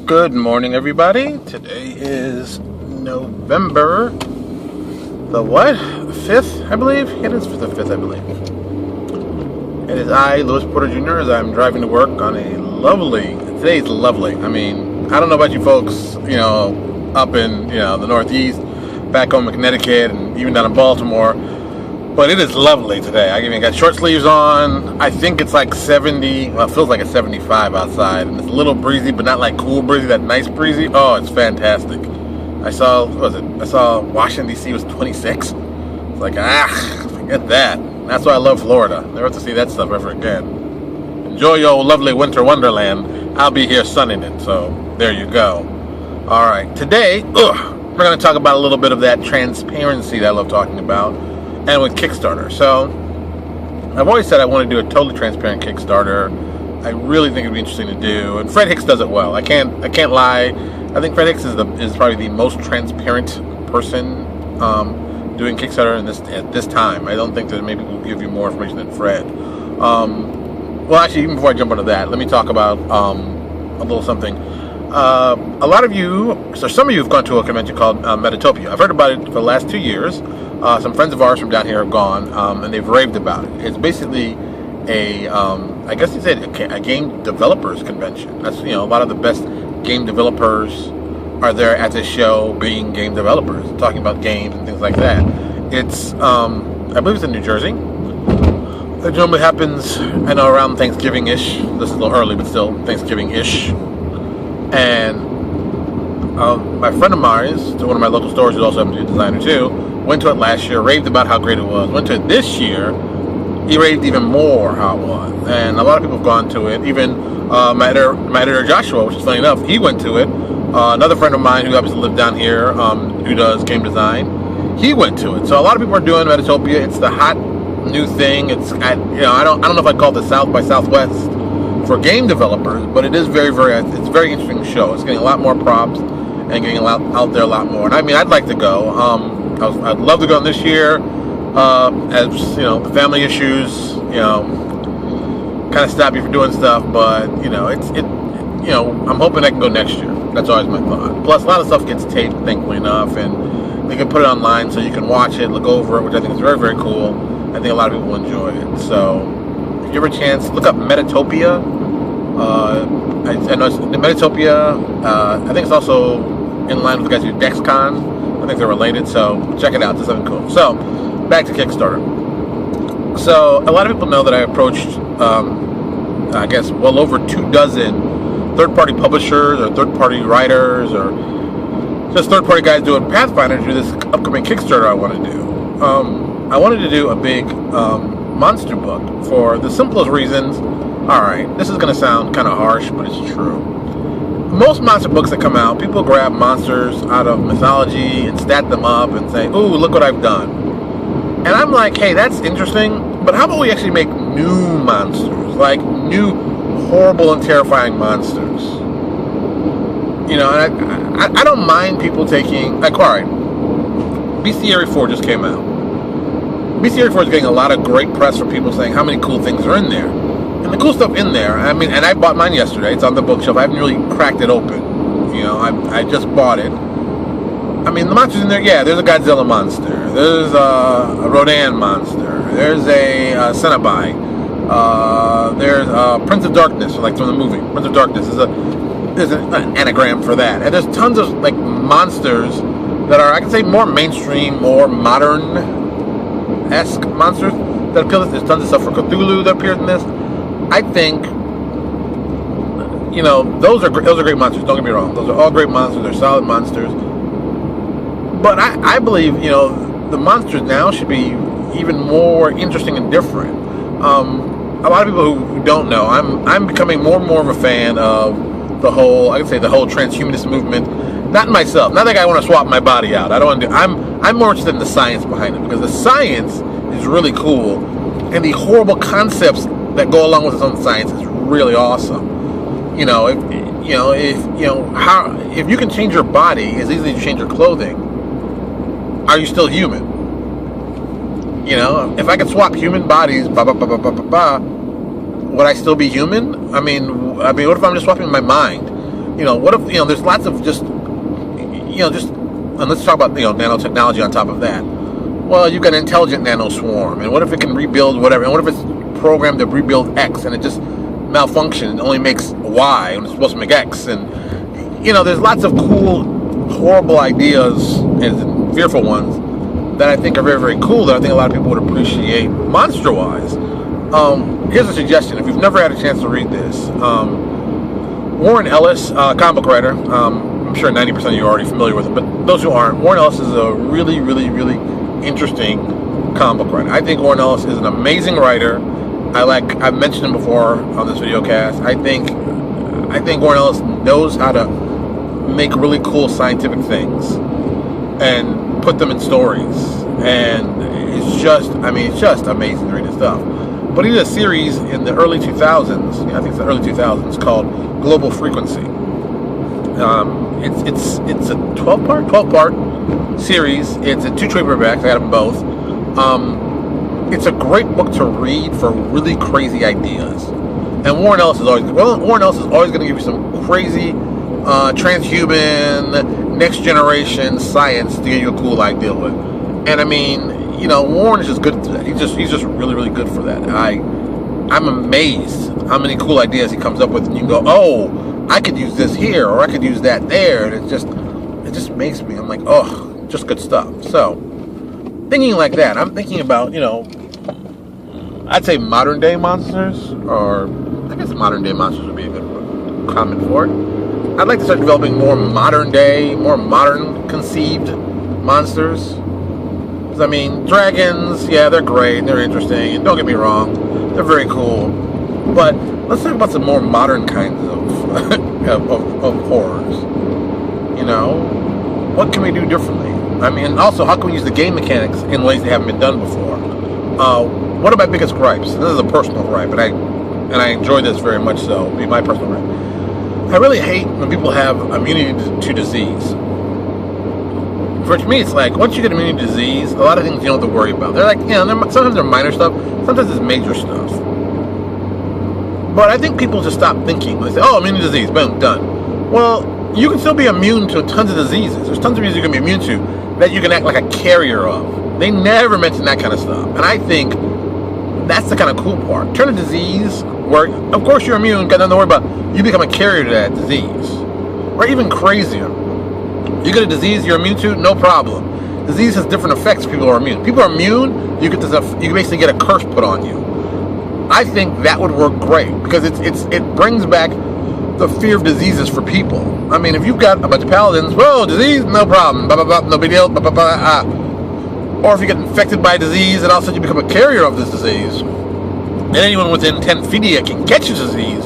Good morning, everybody. Today is November the what? 5th, I believe? It is the 5th, I believe. It is I, Louis Porter Jr., as I'm driving to work on a today's lovely. I mean, I don't know about you folks, up in, the Northeast, back home in Connecticut, and even down in Baltimore. But it is lovely today. I even got short sleeves on. I think it's like 70. Well, it feels like it's 75 outside. And it's a little breezy, but not like cool breezy, that nice breezy. Oh, it's fantastic. I saw Washington, D.C. was 26. It's like, forget that. That's why I love Florida. Never have to see that stuff ever again. Enjoy your lovely winter wonderland. I'll be here sunning it. So there you go. All right. Today, we're going to talk about a little bit of that transparency that I love talking about. And with Kickstarter. So I've always said I want to do a totally transparent Kickstarter. I really think it'd be interesting to do, and Fred Hicks does it well. I can't lie. I think Fred Hicks is probably the most transparent person doing Kickstarter at this time. I don't think that maybe we'll give you more information than Fred. Well, actually, even before I jump into that, let me talk about a little something. A lot of you, so some of you have gone to a convention called Metatopia. I've heard about it for the last 2 years. Some friends of ours from down here have gone, and they've raved about it. It's basically I guess you said a game developers convention. That's, a lot of the best game developers are there at this show, being game developers, talking about games and things like that. It's, I believe it's in New Jersey. It normally happens, I know, around Thanksgiving-ish. This is a little early, but still Thanksgiving-ish. And my friend of mine, to one of my local stores, who also happens to be a designer too, went to it last year, raved about how great it was. Went to it this year, he raved even more how it was. And a lot of people have gone to it. Even my editor Joshua, which is funny enough, he went to it. Another friend of mine who happens to live down here, who does game design, he went to it. So a lot of people are doing Metatopia. It's the hot new thing. It's I don't know if I'd call it the South by Southwest for game developers, but it is it's a very interesting show. It's getting a lot more props and getting out there a lot more. And I mean, I'd like to go. I'd love to go this year. As the family issues, kind of stop you from doing stuff. But I'm hoping I can go next year. That's always my thought. Plus, a lot of stuff gets taped, thankfully enough, and they can put it online so you can watch it, look over it, which I think is very, very cool. I think a lot of people will enjoy it. So, if you have a chance, look up Metatopia. I know it's Metatopia. I think it's also in line with the guys who do DexCon. I think they're related, so check it out. It's something cool. So, back to Kickstarter. So, a lot of people know that I approached, I guess, well over 24 third-party publishers or third-party writers or just third-party guys doing Pathfinder to do this upcoming Kickstarter I want to do. I wanted to do a big monster book for the simplest reasons. Alright, this is going to sound kind of harsh, but it's true. Most monster books that come out, people grab monsters out of mythology and stat them up and say, ooh, look what I've done. And I'm like, hey, that's interesting, but how about we actually make new monsters? Like, new horrible and terrifying monsters. And I don't mind people taking, like, alright, Bestiary 4 just came out. Bestiary 4 is getting a lot of great press from people saying how many cool things are in there. And the cool stuff in there, I mean, and I bought mine yesterday. It's on the bookshelf. I haven't really cracked it open. I just bought it. I mean, the monsters in there, yeah, there's a Godzilla monster. There's a Rodan monster. There's a Cenobite. There's Prince of Darkness, like from the movie. Prince of Darkness there's an anagram for that. And there's tons of, like, monsters that are, I can say, more mainstream, more modern-esque monsters that appeal to this. There's tons of stuff for Cthulhu that appears in this. I think, those are great monsters. Don't get me wrong; those are all great monsters. They're solid monsters. But I believe, the monsters now should be even more interesting and different. A lot of people who don't know, I'm becoming more and more of a fan of the whole transhumanist movement. Not myself. Not like I want to swap my body out. I don't want to. I'm more interested in the science behind it, because the science is really cool, and the horrible concepts that go along with its own science is really awesome. If you can change your body as easily as you change your clothing, are you still human? If I could swap human bodies, would I still be human? I mean, what if I'm just swapping my mind? what if, there's lots of just, and let's talk about, nanotechnology on top of that. Well, you've got an intelligent nanoswarm, and what if it can rebuild whatever, and what if it's programmed to rebuild X, and it just malfunctions and only makes Y, and it's supposed to make X, and, there's lots of cool, horrible ideas, and fearful ones, that I think are very, very cool, that I think a lot of people would appreciate monster-wise. Here's a suggestion. If you've never had a chance to read this, Warren Ellis, comic book writer, I'm sure 90% of you are already familiar with him, but those who aren't, Warren Ellis is a really, really, really interesting comic book writer. I think Warren Ellis is an amazing writer. I've mentioned him before on this video cast. I think Warren Ellis knows how to make really cool scientific things and put them in stories, and it's just amazing to read his stuff. But he did a series in the early 2000s, I think it's the early 2000s, called Global Frequency. It's a 12-part series. It's a 2 trade paperbacks. I got them both. It's a great book to read for really crazy ideas. And Warren Ellis is always going to give you some crazy transhuman, next generation science to get you a cool idea with. And I mean, Warren is just good at that. He's just really, really good for that. I'm amazed how many cool ideas he comes up with, and you can go, oh, I could use this here, or I could use that there, and it just makes me, I'm like, oh, just good stuff. So, thinking like that, I'm thinking about, I'd say modern day monsters, or I guess modern day monsters would be a good comment for it. I'd like to start developing more modern conceived monsters. I mean, dragons, yeah, they're great, and they're interesting, and don't get me wrong, they're very cool. But let's talk about some more modern kinds of horrors. What can we do differently? I mean, also, how can we use the game mechanics in ways that haven't been done before? One of my biggest gripes, and this is a personal gripe, and I enjoy this very much so, it'll be my personal gripe. I really hate when people have immunity to disease. For me, it's like, once you get immunity to disease, a lot of things you don't have to worry about. They're like, sometimes they're minor stuff, sometimes it's major stuff. But I think people just stop thinking. They say, oh, immunity to disease, boom, done. Well, you can still be immune to tons of diseases. There's tons of diseases you can be immune to that you can act like a carrier of. They never mention that kind of stuff. And I think that's the kind of cool part. Turn a disease where, of course, you're immune, got nothing to worry about. You become a carrier to that disease. Or even crazier. You get a disease you're immune to, no problem. Disease has different effects if people are immune. People are immune, you basically get a curse put on you. I think that would work great, because it brings back the fear of diseases for people. I mean, if you've got a bunch of paladins, whoa, disease, no problem, blah, blah, blah, no big deal, blah, blah, blah, Or if you get infected by disease and all of a sudden you become a carrier of this disease, and anyone within 10 feet of you can catch a disease,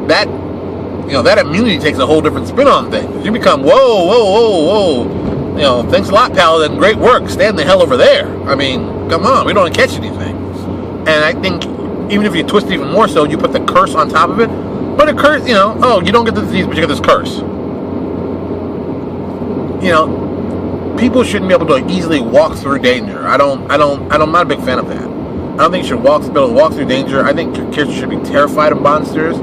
that immunity takes a whole different spin on things. You become, whoa. Thanks a lot, Paladin. Great work. Stand the hell over there. I mean, come on. We don't want to catch anything. And I think even if you twist it even more so, you put the curse on top of it. But a curse, you don't get the disease, but you get this curse. People shouldn't be able to easily walk through danger. I'm not a big fan of that. I don't think you should be able to walk through danger. I think your character should be terrified of monsters.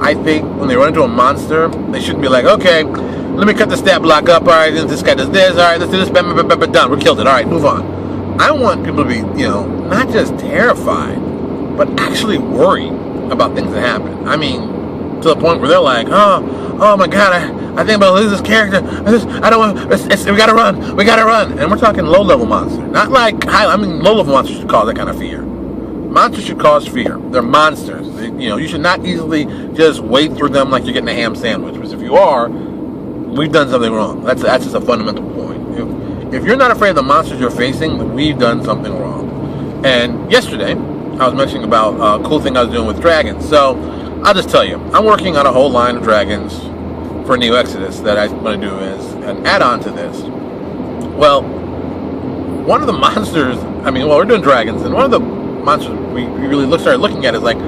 I think when they run into a monster, they shouldn't be like, okay, let me cut the stat block up. All right, this guy does this. All right, let's do this. Done. We're killed it. All right, move on. I want people to be, not just terrified, but actually worried about things that happen. I mean, to the point where they're like, oh my God, I think I'm gonna lose this character. I don't want. We gotta run. And we're talking low-level monsters, not like high. I mean, low-level monsters should cause that kind of fear. Monsters should cause fear. They're monsters. You should not easily just wade through them like you're getting a ham sandwich. Because if you are, we've done something wrong. That's just a fundamental point. If you're not afraid of the monsters you're facing, we've done something wrong. And yesterday, I was mentioning about a cool thing I was doing with dragons. So, I'll just tell you, I'm working on a whole line of dragons for Neo Exodus that I want to do as an add-on to this. Well, one of the monsters, we're doing dragons, and one of the monsters we really started looking at is like,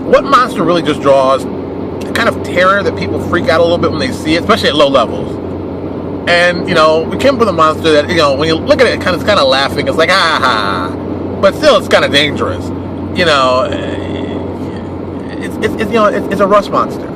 what monster really just draws the kind of terror that people freak out a little bit when they see it, especially at low levels. And, we came up with a monster that, when you look at it, it's kind of laughing. It's like, but still, it's kind of dangerous. It's a rust monster.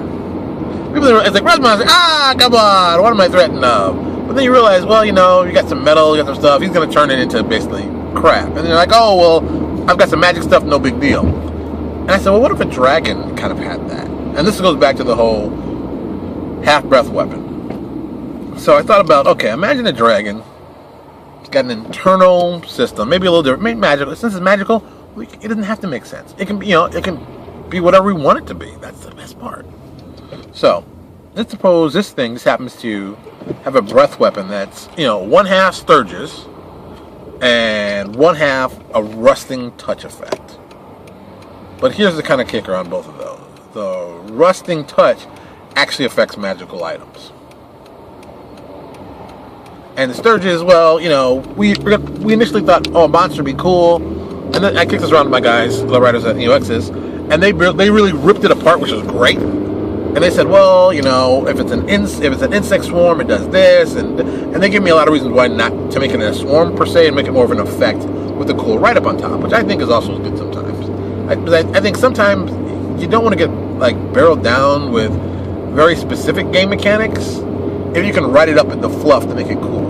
People it's like, red monster, come on, what am I threatened of? But then you realize, well, you got some metal, you got some stuff, he's going to turn it into basically crap. And then you're like, oh, well, I've got some magic stuff, no big deal. And I said, well, what if a dragon kind of had that? And this goes back to the whole half-breath weapon. So I thought about, okay, imagine a dragon. It's got an internal system, maybe a little different, maybe magical. Since it's magical, it doesn't have to make sense. It can be, it can be whatever we want it to be. That's the best part. So, let's suppose this thing just happens to have a breath weapon that's, one half Sturgis and one half a rusting touch effect. But here's the kind of kicker on both of those. The rusting touch actually affects magical items. And the Sturgis, well, we initially thought, oh, a monster would be cool. And then I kicked this around with my guys, the writers at UX's, and they really ripped it apart, which was great. And they said, well, if it's an insect swarm, it does this, and they gave me a lot of reasons why not to make it a swarm per se and make it more of an effect with a cool write-up on top, which I think is also good sometimes. I think sometimes you don't want to get barreled down with very specific game mechanics if you can write it up in the fluff to make it cool.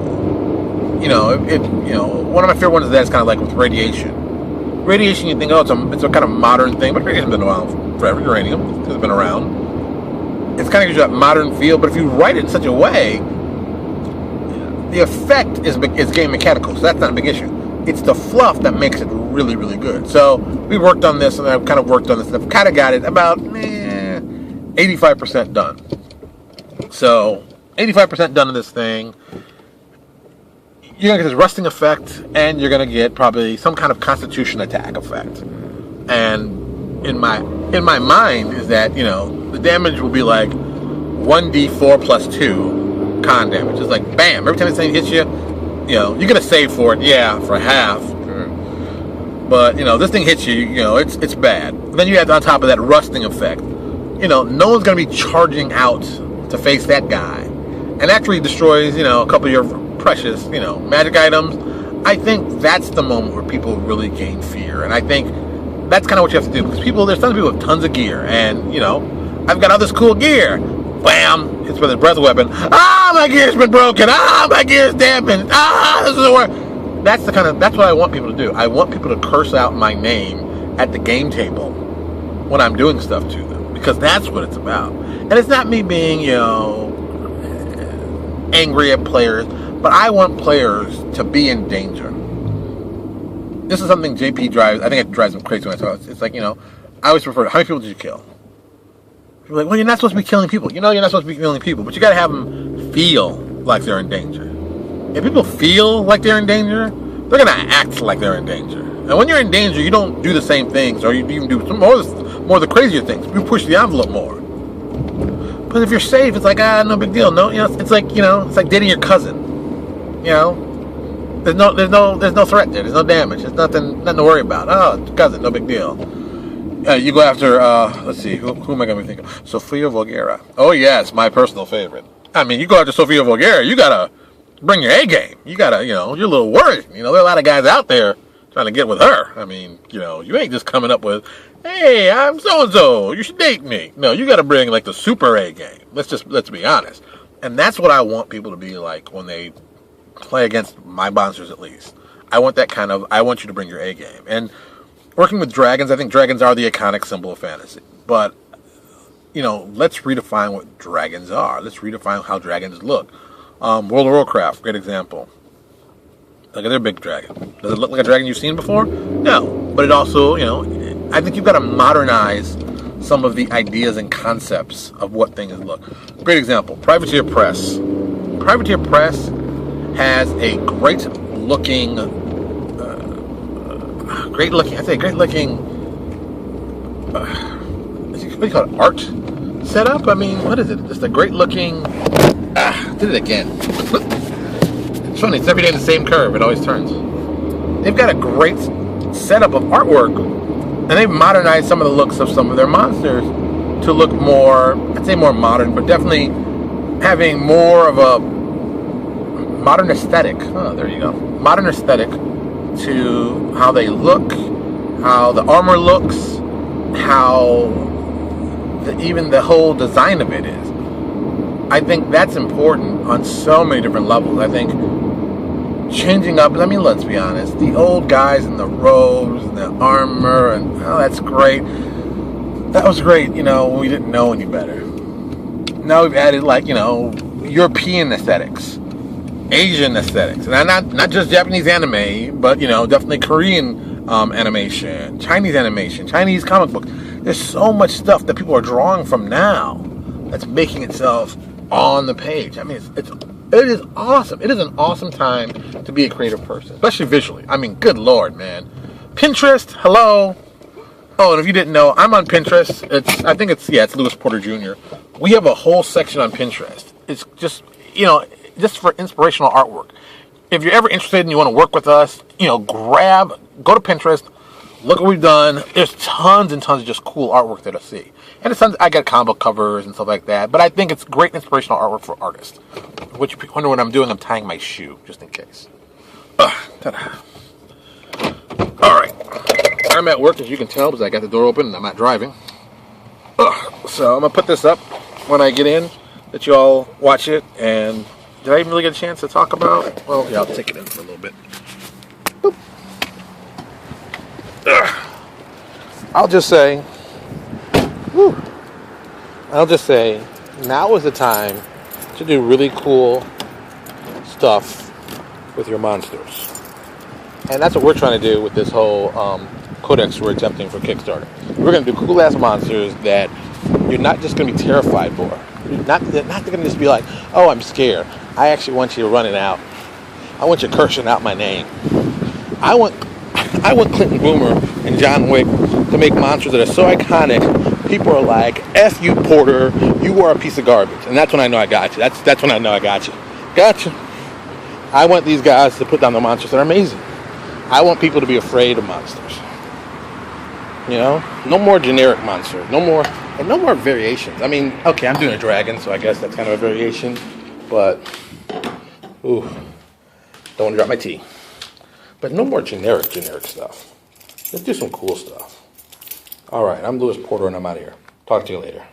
One of my favorite ones of that is kind of like with radiation. Radiation, you think, oh, it's a kind of modern thing, but radiation's been around forever. Uranium has been around. It's kind of gives you that modern feel, but if you write it in such a way, the effect is game mechanical, so that's not a big issue. It's the fluff that makes it really, really good. So we worked on this, and I've kind of worked on this, and I've kind of got it about 85% done. So 85% done of this thing. You're going to get this rusting effect, and you're going to get probably some kind of constitution attack effect. And in my mind is that, the damage will be like 1d4 plus 2 con damage. It's like, bam, every time this thing hits you, you're going to save for it, for half. But, this thing hits you, it's bad. And then you add on top of that rusting effect. No one's going to be charging out to face that guy. And actually destroys, a couple of your precious, magic items. I think that's the moment where people really gain fear. And I think that's kind of what you have to do. Because there's tons of people with tons of gear. And, I've got all this cool gear. Wham! It's with a breath weapon. My gear's been broken. My gear's dampened. This doesn't work. That's what I want people to do. I want people to curse out my name at the game table when I'm doing stuff to them. Because that's what it's about. And it's not me being, angry at players, but I want players to be in danger. This is something JP drives. I think it drives him crazy when I talk. It's like, I always refer to how many people did you kill? People are like, well, you're not supposed to be killing people. You're not supposed to be killing people, but you got to have them feel like they're in danger. If people feel like they're in danger, they're going to act like they're in danger. And when you're in danger, you don't do the same things, or you even do more of the crazier things. You push the envelope more. But if you're safe, it's like, no big deal. No, it's like, it's like dating your cousin. There's no threat there. There's no damage. There's nothing to worry about. Oh, it's cousin, no big deal. You go after, let's see, who am I going to be thinking of? Sofia Vergara. Oh, yes, my personal favorite. I mean, you go after Sofia Vergara, you got to bring your A game. You got to, you're a little worried. There are a lot of guys out there trying to get with her. I mean, you ain't just coming up with, hey, I'm so-and-so, you should date me. No, you got to bring, the super A game. Let's be honest. And that's what I want people to be like when they play against my monsters, at least. I want you to bring your A game. And working with dragons, I think dragons are the iconic symbol of fantasy. But, let's redefine what dragons are. Let's redefine how dragons look. World of Warcraft, great example. Look at their big dragon. Does it look like a dragon you've seen before? No. But it also, I think you've got to modernize some of the ideas and concepts of what things look. Great example, Privateer Press. Privateer Press has a great looking, what do you call it, art setup? I mean, what is it? Just a great looking, did it again. It's funny, it's every day the same curve, it always turns. They've got a great setup of artwork, and they've modernized some of the looks of some of their monsters to look more, I'd say more modern, but definitely having more of a modern aesthetic. Oh, there you go. Modern aesthetic to how they look, how the armor looks, how even the whole design of it is. I think that's important on so many different levels. I think changing up, I mean, let's be honest, the old guys in the robes and the armor, and oh, that's great. That was great, when we didn't know any better. Now we've added, European aesthetics, Asian aesthetics, and not just Japanese anime, but definitely Korean animation, Chinese comic books. There's so much stuff that people are drawing from now that's making itself on the page. I mean, it is awesome. It is an awesome time to be a creative person, especially visually. I mean, good Lord, man. Pinterest, hello. Oh, and if you didn't know, I'm on Pinterest. It's Lewis Porter Jr. We have a whole section on Pinterest. It's just, just for inspirational artwork. If you're ever interested and you want to work with us, go to Pinterest, look what we've done. There's tons and tons of just cool artwork that I see. And it's tons, I got comic book covers and stuff like that. But I think it's great inspirational artwork for artists. Which, if you wonder what I'm doing, I'm tying my shoe, just in case. Ta-da. All right. I'm at work, as you can tell, because I got the door open and I'm not driving. So I'm going to put this up when I get in, let you all watch it. And did I even really get a chance to talk about it? Well, yeah, I'll take it in for a little bit. Boop. I'll just say, now is the time to do really cool stuff with your monsters. And that's what we're trying to do with this whole codex we're attempting for Kickstarter. We're going to do cool-ass monsters that you're not just going to be terrified for. You're not going to just be like, oh, I'm scared. I actually want you to run it out. I want you cursing out my name. I want Clinton Boomer and John Wick to make monsters that are so iconic, people are like, F you, Porter, you are a piece of garbage. And that's when I know I got you. That's when I know I got you. Gotcha. I want these guys to put down the monsters that are amazing. I want people to be afraid of monsters. No more generic monsters. No more variations. I mean, okay, I'm doing a dragon, so I guess that's kind of a variation. But, don't want to drop my tea. But no more generic stuff. Let's do some cool stuff. All right, I'm Lewis Porter, and I'm out of here. Talk to you later.